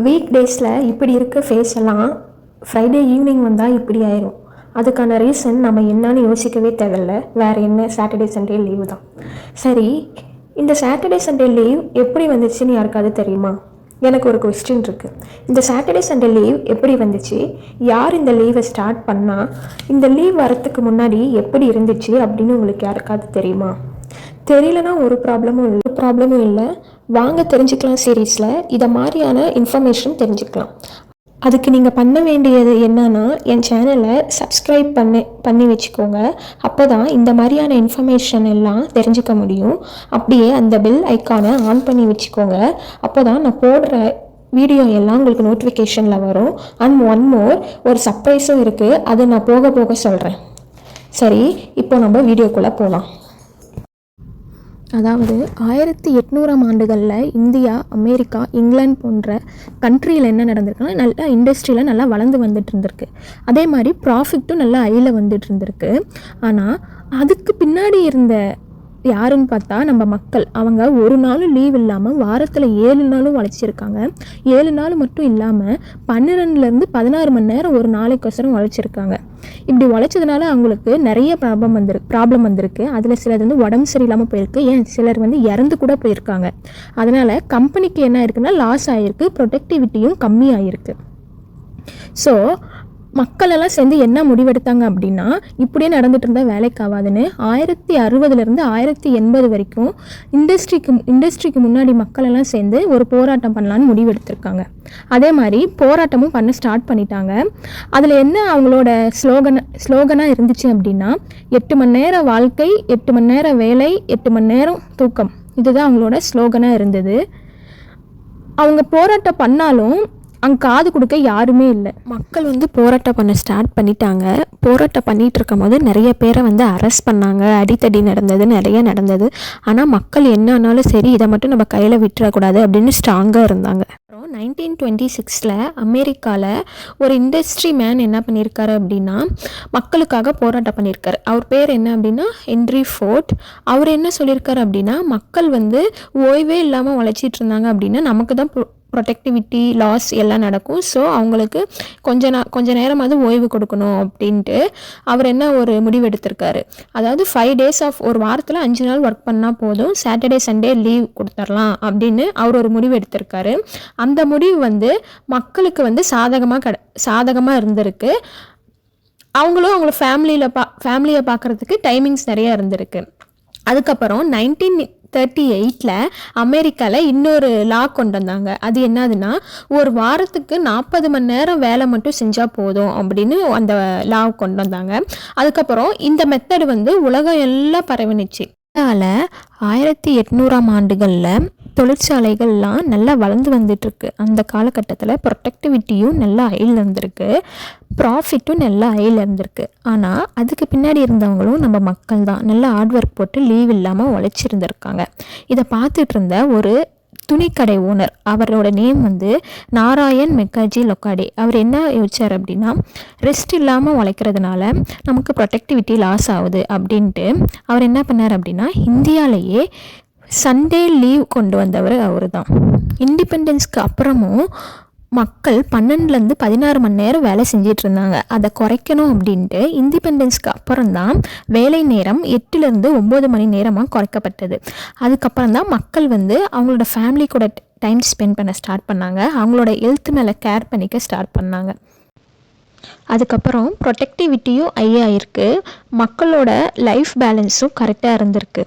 Week டேஸில் இப்படி இருக்க ஃபேஸ் எல்லாம் ஃப்ரைடே ஈவினிங் வந்தால் இப்படி ஆயிரும். அதுக்கான ரீசன் நம்ம என்னன்னு யோசிக்கவே தேவையில்ல. வேறு என்ன, சாட்டர்டே சண்டே லீவு தான். சரி, இந்த சாட்டர்டே சண்டே லீவ் எப்படி வந்துச்சுன்னு யாருக்காவது தெரியுமா? எனக்கு ஒரு கொஸ்டின் இருக்குது. இந்த சாட்டர்டே சண்டே லீவ் எப்படி வந்துச்சு, யார் இந்த லீவை ஸ்டார்ட் பண்ணால், இந்த லீவ் வரத்துக்கு முன்னாடி எப்படி இருந்துச்சு அப்படின்னு உங்களுக்கு யாருக்காவது தெரியுமா? தெரியலனா ஒரு ப்ராப்ளமும் இல்லை. வாங்க தெரிஞ்சுக்கலாம். சீரீஸில் இதை மாதிரியான இன்ஃபர்மேஷன் தெரிஞ்சுக்கலாம். அதுக்கு நீங்கள் பண்ண வேண்டியது என்னன்னா, என் சேனலை சப்ஸ்கிரைப் பண்ணி வச்சுக்கோங்க. அப்போ தான் இந்த மாதிரியான இன்ஃபர்மேஷன் எல்லாம் தெரிஞ்சுக்க முடியும். அப்படியே அந்த பெல் ஐக்கானை ஆன் பண்ணி வச்சுக்கோங்க. அப்போ தான் நான் போடுற வீடியோ எல்லாம் உங்களுக்கு நோட்டிஃபிகேஷனில் வரும். அண்ட் ஒன் மோர், ஒரு சர்ப்ரைஸும் இருக்குது. அதை நான் போக போக சொல்கிறேன். சரி, இப்போ நம்ம வீடியோக்குள்ளே போகலாம். அதாவது 1800ஆம் ஆண்டுகளில் இந்தியா, அமெரிக்கா, இங்கிலாந்து போன்ற கண்ட்ரியில் என்ன நடந்திருக்குன்னா, நல்லா இண்டஸ்ட்ரியில் நல்லா வளர்ந்து வந்துட்டு இருந்திருக்கு. அதே மாதிரி ப்ராஃபிட்டும் நல்லா ஹையில் வந்துட்டு இருந்திருக்கு. ஆனால் அதுக்கு பின்னாடி இருந்த யாருன்னு பார்த்தா நம்ம மக்கள். அவங்க ஒரு நாளும் லீவ் இல்லாமல் வாரத்தில் 7 நாளும் உழைச்சிருக்காங்க. 7 நாள் மட்டும் இல்லாமல் 12லேருந்து 16 மணி நேரம் ஒரு நாளைக்கொசரம் உழைச்சிருக்காங்க. இப்படி உழைச்சதுனால அவங்களுக்கு நிறைய ப்ராப்ளம் வந்திருக்கு. அதில் சிலர் உடம்பு சரியில்லாமல் போயிருக்கு. ஏன் சிலர் இறந்து கூட போயிருக்காங்க. அதனால் கம்பெனிக்கு என்ன இருக்குன்னா, லாஸ் ஆகிருக்கு, ப்ரொடக்டிவிட்டியும் கம்மியாகிருக்கு. ஸோ மக்களெல்லாம் சேர்ந்து என்ன முடிவெடுத்தாங்க அப்படின்னா, இப்படியே நடந்துட்டு இருந்தால் வேலைக்கு ஆகாதுன்னு 1060லேருந்து 1080 வரைக்கும் இண்டஸ்ட்ரிக்கு முன்னாடி மக்களெல்லாம் சேர்ந்து ஒரு போராட்டம் பண்ணலான்னு முடிவெடுத்திருக்காங்க. அதே மாதிரி போராட்டமும் பண்ண ஸ்டார்ட் பண்ணிட்டாங்க. அதில் என்ன அவங்களோட ஸ்லோகனாக இருந்துச்சு அப்படின்னா, 8 மணி நேரம் வாழ்க்கை, 8 மணி நேரம் வேலை, 8 மணி நேரம் தூக்கம். இதுதான் அவங்களோட ஸ்லோகனாக இருந்தது. அவங்க போராட்டம் பண்ணாலும் அங்கே காது கொடுக்க யாருமே இல்லை. மக்கள் போராட்டம் பண்ண ஸ்டார்ட் பண்ணிட்டாங்க. போராட்டம் பண்ணிகிட்டு இருக்கும் போது நிறைய பேரை அரெஸ்ட் பண்ணாங்க. அடித்தடி நடந்தது, நிறைய நடந்தது. ஆனால் மக்கள் என்ன ஆனாலும் சரி, இதை மட்டும் நம்ம கையில் விட்டுறக்கூடாது அப்படின்னு ஸ்ட்ராங்காக இருந்தாங்க. அப்புறம் 1926 அமெரிக்காவில் ஒரு இண்டஸ்ட்ரி மேன் என்ன பண்ணியிருக்காரு அப்படின்னா, மக்களுக்காக போராட்டம் பண்ணியிருக்காரு. அவர் பேர் என்ன அப்படின்னா ஹென்ரி ஃபோர்ட். அவர் என்ன சொல்லியிருக்காரு அப்படின்னா, மக்கள் ஓய்வே இல்லாமல் உழைச்சிட்டு இருந்தாங்க அப்படின்னா நமக்கு தான் ப்ரொடக்டிவிட்டி லாஸ் எல்லாம் நடக்கும். ஸோ அவங்களுக்கு கொஞ்ச நேரமாவது ஓய்வு கொடுக்கணும் அப்படின்ட்டு அவர் என்ன ஒரு முடிவு எடுத்திருக்காரு. அதாவது 5 days ஆஃப், ஒரு வாரத்தில் 5 நாள் ஒர்க் பண்ணால் போதும், சாட்டர்டே சண்டே லீவ் கொடுத்துடலாம் அப்படின்னு அவர் ஒரு முடிவு எடுத்திருக்காரு. அந்த முடிவு மக்களுக்கு சாதகமாக இருந்திருக்கு. அவங்களும் அவங்கள ஃபேமிலியை பார்க்குறதுக்கு டைமிங்ஸ் நிறையா இருந்திருக்கு. அதுக்கப்புறம் 1938 அமெரிக்காவில் இன்னொரு லா கொண்டு வந்தாங்க. அது என்னதுன்னா, ஒரு வாரத்துக்கு 40 மணி நேரம் வேலை மட்டும் செஞ்சால் போதும் அப்படின்னு அந்த லா கொண்டு வந்தாங்க. அதுக்கப்புறம் இந்த மெத்தடு உலகம் எல்லாம் பரவினுச்சு. அதனால் 1800ஆம் ஆண்டுகளில் தொழிற்சாலைகள்லாம் நல்லா வளர்ந்து வந்துட்டுருக்கு. அந்த காலகட்டத்தில் ப்ரொடக்டிவிட்டியும் நல்லா ஹையில் இருந்திருக்கு, ப்ராஃபிட்டும் நல்லா ஹையில் இருந்திருக்கு. ஆனால் அதுக்கு பின்னாடி இருந்தவங்களும் நம்ம மக்கள் தான். நல்லா ஹார்ட் ஒர்க் போட்டு லீவ் இல்லாமல் உழைச்சிருந்துருக்காங்க. இதை பார்த்துட்டு இருந்த ஒரு துணிக்கடை ஓனர், அவரோட நேம் நாராயண் மெக்காஜி லொக்காடே. அவர் என்ன யோசிச்சார் அப்படின்னா, ரெஸ்ட் இல்லாமல் உழைக்கிறதுனால நமக்கு ப்ரொடக்டிவிட்டி லாஸ் ஆகுது அப்படின்ட்டு அவர் என்ன பண்ணார் அப்படின்னா, இந்தியாவிலேயே சண்டே லீவ் கொண்டு வந்தவர் அவர் தான். இண்டிபெண்டன்ஸ்க்கு அப்புறமும் மக்கள் 12லேருந்து 16 மணி நேரம் வேலை செஞ்சிட்டு இருந்தாங்க. அதை குறைக்கணும் அப்படின்ட்டு இண்டிபெண்டன்ஸ்க்கு அப்புறம் தான் வேலை நேரம் 8லேருந்து 9 மணி நேரமாக குறைக்கப்பட்டது. அதுக்கப்புறம் தான் மக்கள் அவங்களோட ஃபேமிலி கூட டைம் ஸ்பெண்ட் பண்ண ஸ்டார்ட் பண்ணாங்க. அவங்களோட ஹெல்த் மேலே கேர் பண்ணிக்க ஸ்டார்ட் பண்ணாங்க. அதுக்கப்புறம் ப்ரொடக்டிவிட்டியும் ஹையாக இருக்குது, மக்களோட லைஃப் பேலன்ஸும் கரெக்டாக இருந்திருக்கு.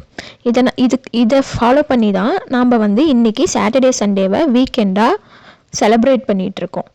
இதை ஃபாலோ பண்ணி தான் நாம் இன்றைக்கி சாட்டர்டே சண்டேவை வீக்கெண்டாக செலிப்ரேட் பண்ணிகிட்ருக்கோம்.